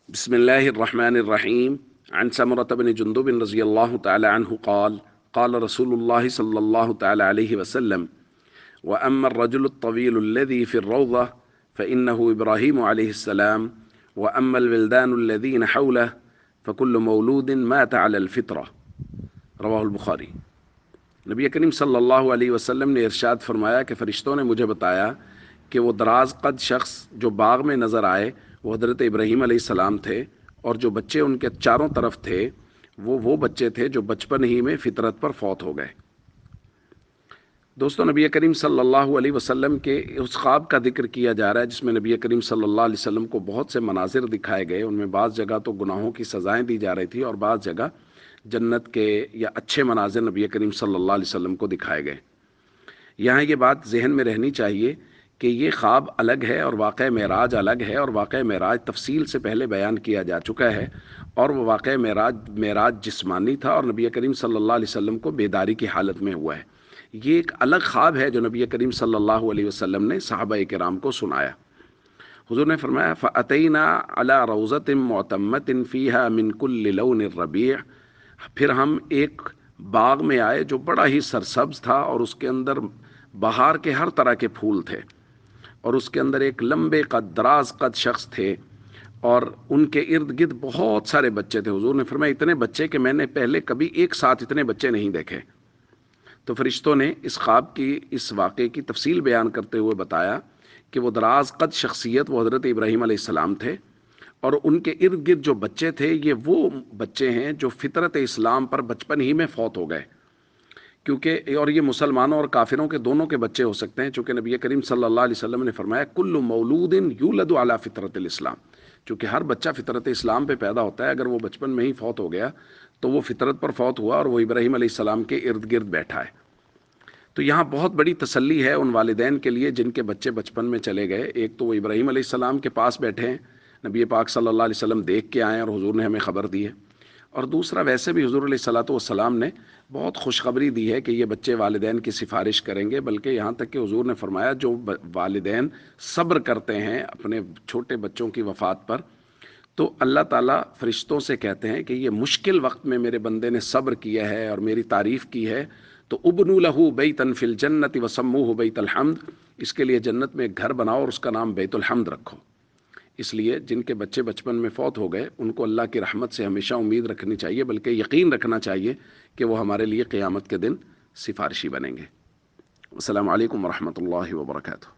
بسم الله الرحمن الرحيم. عن سمرة بن جندب رضي الله تعالى عنه قال قال رسول الله صلى الله تعالى عليه وسلم: وأما الرجل الطويل الذي في الروضة فإنه إبراهيم عليه السلام، وأما الولدان الذين حوله فكل مولود مات على الفطرة. رواہ البخاری۔ نبی کریم صلی اللہ علیہ وسلم نے ارشاد فرمایا کہ فرشتوں نے مجھے بتایا کہ وہ دراز قد شخص جو باغ میں نظر آئے وہ حضرت ابراہیم علیہ السلام تھے، اور جو بچے ان کے چاروں طرف تھے وہ بچے تھے جو بچپن ہی میں فطرت پر فوت ہو گئے۔ دوستو، نبی کریم صلی اللہ علیہ وسلم کے اس خواب کا ذکر کیا جا رہا ہے جس میں نبی کریم صلی اللہ علیہ وسلم کو بہت سے مناظر دکھائے گئے۔ ان میں بعض جگہ تو گناہوں کی سزائیں دی جا رہی تھی اور بعض جگہ جنت کے یا اچھے مناظر نبی کریم صلی اللہ علیہ وسلم کو دکھائے گئے۔ یہاں یہ بات ذہن میں رہنی چاہیے کہ یہ خواب الگ ہے اور واقعہ معراج الگ ہے، اور واقعہ معراج تفصیل سے پہلے بیان کیا جا چکا ہے، اور وہ واقعہ معراج جسمانی تھا اور نبی کریم صلی اللہ علیہ وسلم کو بیداری کی حالت میں ہوا ہے۔ یہ ایک الگ خواب ہے جو نبی کریم صلی اللہ علیہ وسلم نے صحابہ کرام کو سنایا۔ حضور نے فرمایا: فَأَتَيْنَا عَلَى رَوْضَةٍ مُعْتَمَّةٍ فِيهَا مِن كُلِّ لَوْنِ الرَّبِيعِ، پھر ہم ایک باغ میں آئے جو بڑا ہی سرسبز تھا اور اس کے اندر بہار کے ہر طرح کے پھول تھے، اور اس کے اندر ایک لمبے قد دراز قد شخص تھے اور ان کے ارد گرد بہت سارے بچے تھے۔ حضور نے فرمایا اتنے بچے کہ میں نے پہلے کبھی ایک ساتھ اتنے بچے نہیں دیکھے۔ تو فرشتوں نے اس خواب کی اس واقعے کی تفصیل بیان کرتے ہوئے بتایا کہ وہ دراز قد شخصیت وہ حضرت ابراہیم علیہ السلام تھے، اور ان کے ارد گرد جو بچے تھے یہ وہ بچے ہیں جو فطرت اسلام پر بچپن ہی میں فوت ہو گئے، کیونکہ اور یہ مسلمانوں اور کافروں کے دونوں کے بچے ہو سکتے ہیں، چونکہ نبی کریم صلی اللہ علیہ وسلم نے فرمایا کل مولود یولد علی فطرت الاسلام، چونکہ ہر بچہ فطرت اسلام پہ پیدا ہوتا ہے۔ اگر وہ بچپن میں ہی فوت ہو گیا تو وہ فطرت پر فوت ہوا اور وہ ابراہیم علیہ السلام کے ارد گرد بیٹھا ہے۔ تو یہاں بہت بڑی تسلی ہے ان والدین کے لیے جن کے بچے بچپن میں چلے گئے۔ ایک تو وہ ابراہیم علیہ السلام کے پاس بیٹھے ہیں، نبی پاک صلی اللہ علیہ وسلم دیکھ کے آئے اور حضور نے ہمیں خبر دی ہے، اور دوسرا ویسے بھی حضور علیہ والسلام نے بہت خوشخبری دی ہے کہ یہ بچے والدین کی سفارش کریں گے، بلکہ یہاں تک کہ حضور نے فرمایا جو والدین صبر کرتے ہیں اپنے چھوٹے بچوں کی وفات پر، تو اللہ تعالیٰ فرشتوں سے کہتے ہیں کہ یہ مشکل وقت میں میرے بندے نے صبر کیا ہے اور میری تعریف کی ہے، تو ابنوا لہ بیتا فی الجنت وسموہ بیت الحمد، اس کے لیے جنت میں ایک گھر بناؤ اور اس کا نام بیت الحمد رکھو۔ اس لیے جن کے بچے بچپن میں فوت ہو گئے ان کو اللہ کی رحمت سے ہمیشہ امید رکھنی چاہیے، بلکہ یقین رکھنا چاہیے کہ وہ ہمارے لیے قیامت کے دن سفارشی بنیں گے۔ السلام علیکم ورحمۃ اللہ وبرکاتہ۔